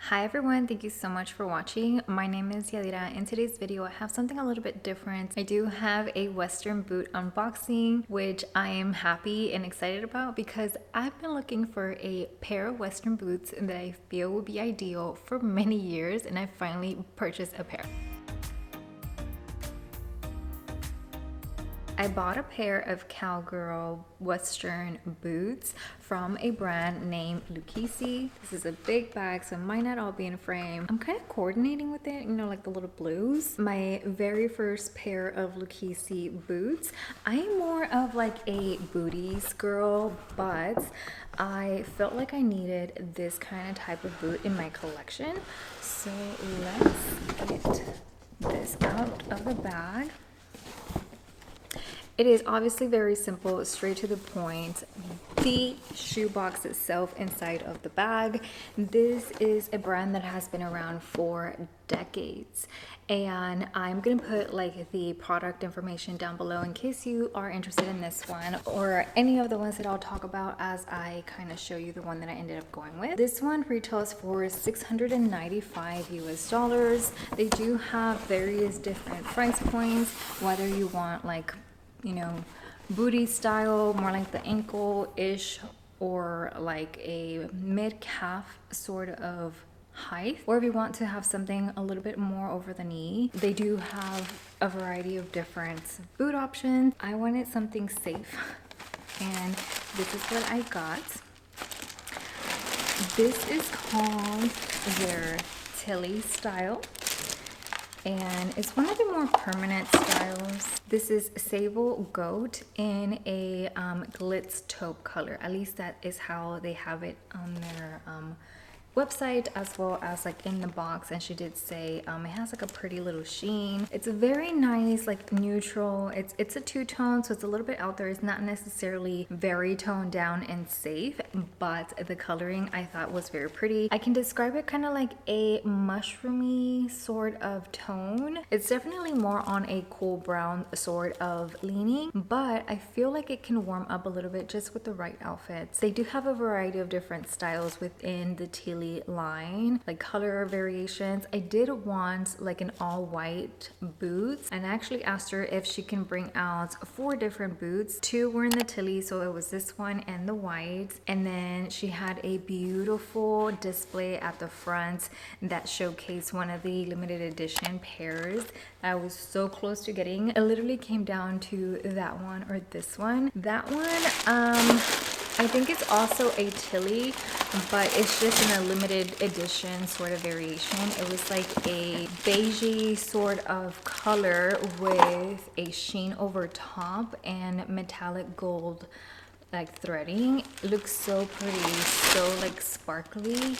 Hi everyone, thank you so much for watching. My name is Yadira. In today's video, I have something a little bit different. I do have a Western boot unboxing, which I am happy and excited about because I've been looking for a pair of Western boots that I feel would be ideal for many years, and I finally purchased a pair. I bought a pair of cowgirl Western boots from a brand named Lucchese. This is a big bag, so it might not all be in frame. I'm kind of coordinating with it, you know, like the little blues. My very first pair of Lucchese boots. I am more of like a booties girl, but I felt like I needed this kind of type of boot in my collection. So let's get this out of the bag. It is obviously very simple, straight to the point. The shoebox itself inside of the bag. This is a brand that has been around for decades. And I'm gonna put like the product information down below in case you are interested in this one or any of the ones that I'll talk about as I kind of show you the one that I ended up going with. This one retails for $695 US. They do have various different price points, whether you want like, you know, booty style, more like the ankle-ish, or like a mid-calf sort of height, or if you want to have something a little bit more over the knee. They do have a variety of different boot options. I wanted something safe, and this is what I got. This is called their Tilly style, and it's one of the more permanent styles. This is sable goat in a glitz taupe color. At least that is how they have it on their website, as well as like in the box. And she did say it has like a pretty little sheen. It's a very nice like neutral. It's a two-tone, so it's a little bit out there. It's not necessarily very toned down and safe, but the coloring I thought was very pretty. I can describe it kind of like a mushroomy sort of tone. It's definitely more on a cool brown sort of leaning, but I feel like it can warm up a little bit just with the right outfits. They do have a variety of different styles within the Tilly line, like color variations. I did want like an all white boots, and I actually asked her if she can bring out 4 different boots. 2 were in the Tilly, so it was this one and the white, and then she had a beautiful display at the front that showcased one of the limited edition pairs that I was so close to getting. It literally came down to that one or this one. That one, I think it's also a Tilly, but it's just in a limited edition sort of variation. It was like a beigey sort of color with a sheen over top and metallic gold like threading. It looks so pretty, so like sparkly,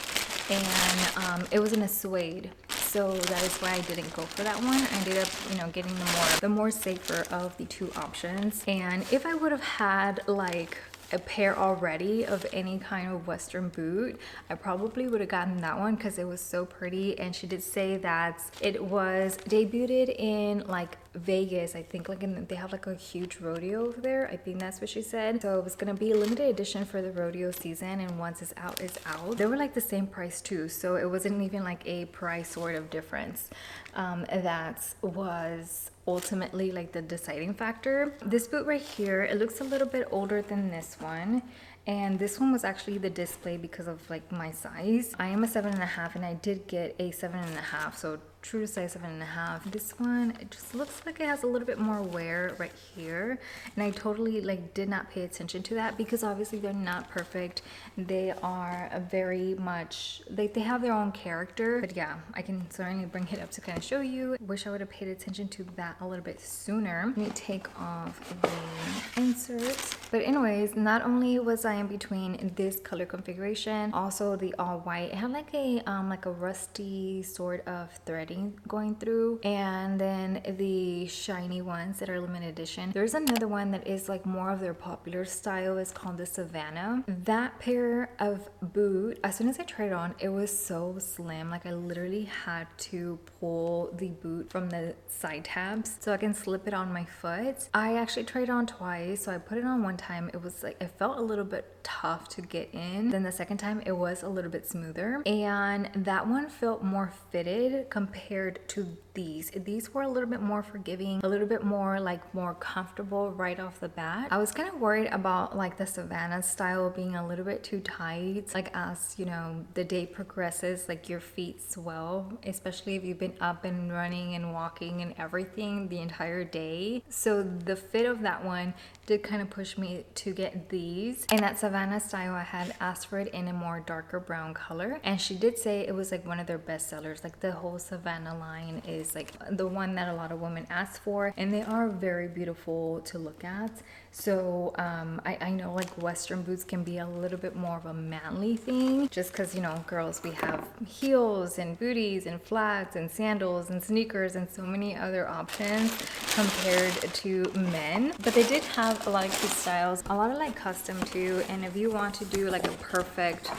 and it was in a suede. So that is why I didn't go for that one. I ended up, you know, getting the more safer of the 2 options. And if I would have had like a pair already of any kind of Western boot, I probably would have gotten that one because it was so pretty. And she did say that it was debuted in like Vegas, I think, like they have like a huge rodeo over there. I think that's what she said. So it was gonna be a limited edition for the rodeo season, and once it's out, it's out. They were like the same price too, so it wasn't even like a price sort of difference. That was ultimately like the deciding factor. This boot right here, it looks a little bit older than this one, and this one was actually the display because of like my size. I am a 7.5, and I did get a 7.5, so true to size 7.5. This one, it just looks like it has a little bit more wear right here, and I totally like did not pay attention to that because obviously they're not perfect. They are a very much like they have their own character. But yeah, I can certainly bring it up to kind of show you. Wish I would have paid attention to that a little bit sooner. Let me take off the insert. But anyways, not only was I in between this color configuration, also the all white. It had like a rusty sort of threading going through, and then the shiny ones that are limited edition. There's another one that is like more of their popular style. It's called the Savannah. That pair of boot, as soon as I tried it on, it was so slim. Like I literally had to pull the boot from the side tabs so I can slip it on my foot. I actually tried it on twice. So I put it on one time. It was like, it felt a little bit tough to get in. Then the second time it was a little bit smoother, and that one felt more fitted compared to these. These were a little bit more forgiving, a little bit more like more comfortable right off the bat. I was kind of worried about like the Savannah style being a little bit too tight. Like as you know, the day progresses, like your feet swell, especially if you've been up and running and walking and everything the entire day. So the fit of that one did kind of push me to get these. And that Savannah style, I had asked for it in a more darker brown color, and she did say it was like one of their best sellers. Like the whole Savannah line is like the one that a lot of women ask for, and they are very beautiful to look at. So I know like Western boots can be a little bit more of a manly thing, just because, you know, girls, we have heels and booties and flats and sandals and sneakers and so many other options compared to men. But they did have a lot of cute styles, a lot of like custom too. And if you want to do like a perfect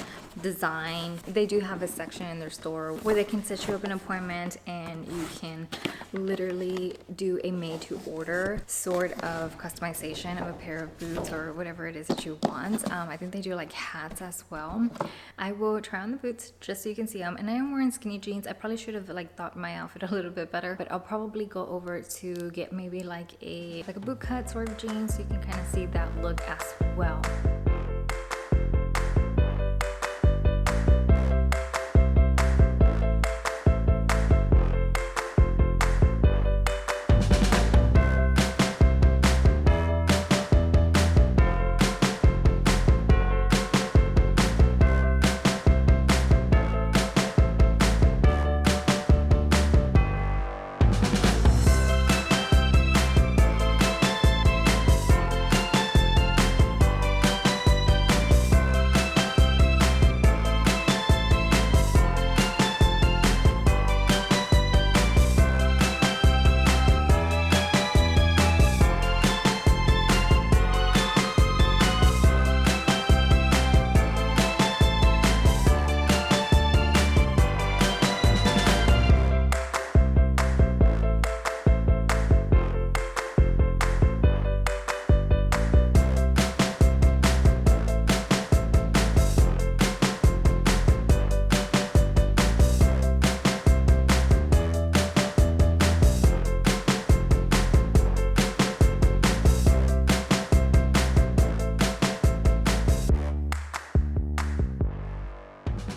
design, they do have a section in their store where they can set you up an appointment and you can literally do a made to order sort of customization of a pair of boots or whatever it is that you want. I think they do like hats as well. I will try on the boots just so you can see them, and I am wearing skinny jeans. I probably should have like thought my outfit a little bit better, but I'll probably go over to get maybe like a boot cut sort of jeans so you can kind of see that look as well.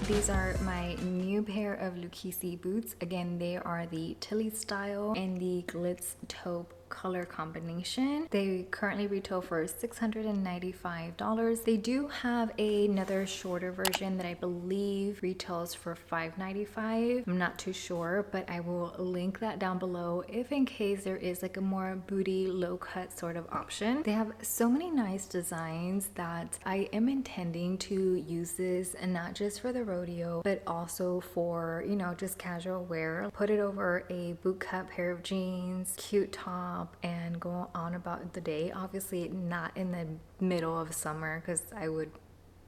These are my new pair of Lucchese boots. Again, they are the Tilly style and the glitz taupe color combination. They currently retail for $695. They do have another shorter version that I believe retails for $595. I'm not too sure, but I will link that down below if in case there is like a more booty low cut sort of option. They have so many nice designs that I am intending to use this, and not just for the rodeo but also for, you know, just casual wear. Put it over a boot cut pair of jeans, cute top, and go on about the day. Obviously not in the middle of summer because I would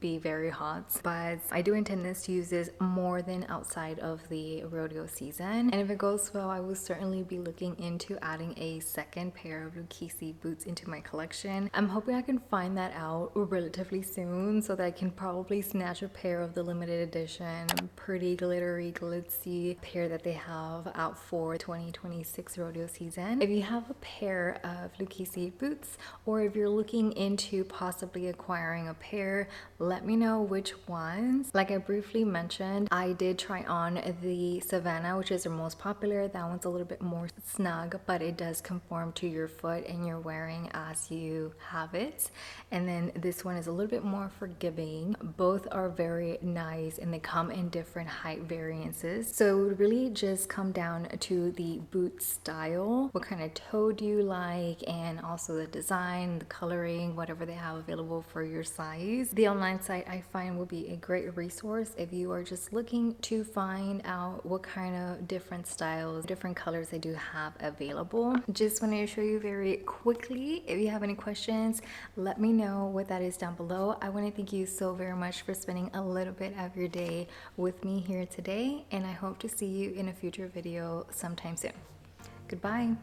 be very hot, but I do intend to use this more than outside of the rodeo season. And if it goes well, I will certainly be looking into adding a second pair of Lucchese boots into my collection. I'm hoping I can find that out relatively soon so that I can probably snatch a pair of the limited edition pretty glittery glitzy pair that they have out for 2026 rodeo season. If you have a pair of Lucchese boots, or if you're looking into possibly acquiring a pair, let me know which ones. Like I briefly mentioned, I did try on the Savannah, which is their most popular. That one's a little bit more snug, but it does conform to your foot and you're wearing as you have it. And then this one is a little bit more forgiving. Both are very nice and they come in different height variances. So it would really just come down to the boot style, what kind of toe do you like, and also the design, the coloring, whatever they have available for your size. The online online site I find will be a great resource if you are just looking to find out what kind of different styles, different colors I do have available. Just wanted to show you very quickly. If you have any questions, let me know what that is down below. I want to thank you so very much for spending a little bit of your day with me here today, and I hope to see you in a future video sometime soon. Goodbye.